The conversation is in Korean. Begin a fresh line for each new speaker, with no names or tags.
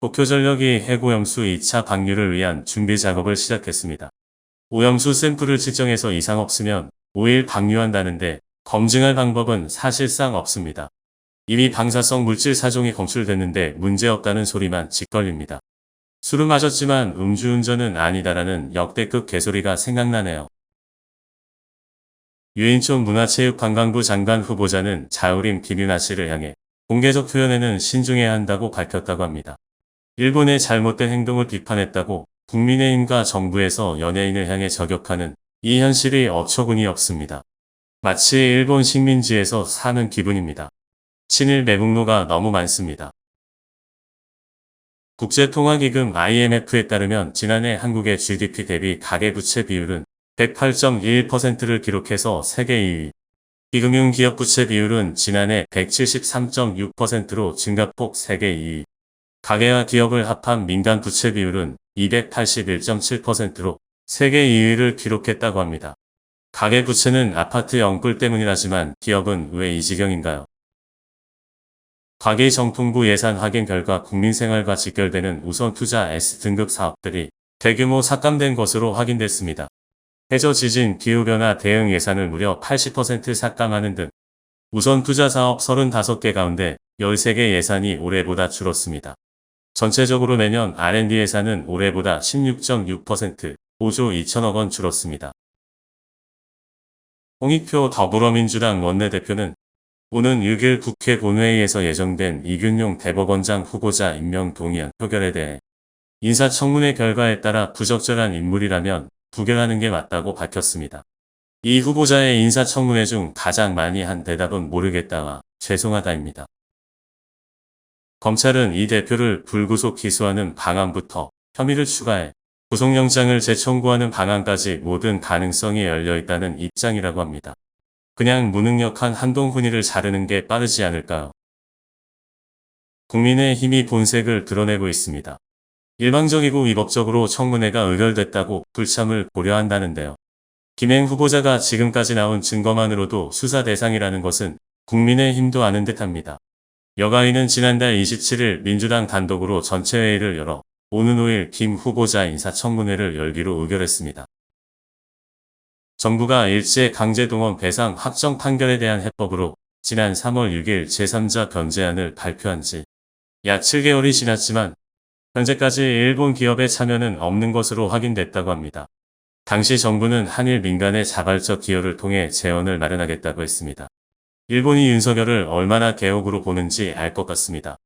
도쿄전력이 해고염수 2차 방류를 위한 준비 작업을 시작했습니다. 오염수 샘플을 측정해서 이상 없으면 5일 방류한다는데 검증할 방법은 사실상 없습니다. 이미 방사성 물질 4종이 검출됐는데 문제없다는 소리만 짓걸립니다. 술은 마셨지만 음주운전은 아니다라는 역대급 개소리가 생각나네요. 유인촌 문화체육관광부 장관 후보자는 자우림 김윤아 씨를 향해 공개적 표현에는 신중해야 한다고 밝혔다고 합니다. 일본의 잘못된 행동을 비판했다고 국민의힘과 정부에서 연예인을 향해 저격하는 이 현실이 어처구니 없습니다. 마치 일본 식민지에서 사는 기분입니다. 친일 매국노가 너무 많습니다. 국제통화기금 IMF에 따르면 지난해 한국의 GDP 대비 가계부채 비율은 108.21%를 기록해서 세계 2위. 비금융 기업 부채 비율은 지난해 173.6%로 증가폭 세계 2위. 가계와 기업을 합한 민간 부채 비율은 281.7%로 세계 2위를 기록했다고 합니다. 가계 부채는 아파트 영불 때문이라지만 기업은 왜 이 지경인가요? 과기정통부 예산 확인 결과 국민생활과 직결되는 우선투자 S등급 사업들이 대규모 삭감된 것으로 확인됐습니다. 해저 지진, 기후변화 대응 예산을 무려 80% 삭감하는 등 우선투자 사업 35개 가운데 13개 예산이 올해보다 줄었습니다. 전체적으로 매년 R&D 예산은 올해보다 16.6%, 5조 2천억 원 줄었습니다. 홍익표 더불어민주당 원내대표는 오는 6일 국회 본회의에서 예정된 이균용 대법원장 후보자 임명 동의안 표결에 대해 인사청문회 결과에 따라 부적절한 인물이라면 부결하는 게 맞다고 밝혔습니다. 이 후보자의 인사청문회 중 가장 많이 한 대답은 모르겠다와 죄송하다입니다. 검찰은 이 대표를 불구속 기소하는 방안부터 혐의를 추가해 구속영장을 재청구하는 방안까지 모든 가능성이 열려있다는 입장이라고 합니다. 그냥 무능력한 한동훈이를 자르는 게 빠르지 않을까요? 국민의힘이 본색을 드러내고 있습니다. 일방적이고 위법적으로 청문회가 의결됐다고 불참을 고려한다는데요. 김행 후보자가 지금까지 나온 증거만으로도 수사 대상이라는 것은 국민의힘도 아는 듯합니다. 여가위는 지난달 27일 민주당 단독으로 전체회의를 열어 오는 5일 김 후보자 인사청문회를 열기로 의결했습니다. 정부가 일제 강제동원 배상 확정 판결에 대한 해법으로 지난 3월 6일 제3자 변제안을 발표한 지 약 7개월이 지났지만 현재까지 일본 기업의 참여는 없는 것으로 확인됐다고 합니다. 당시 정부는 한일 민간의 자발적 기여를 통해 재원을 마련하겠다고 했습니다. 일본이 윤석열을 얼마나 개옥으로 보는지 알 것 같습니다.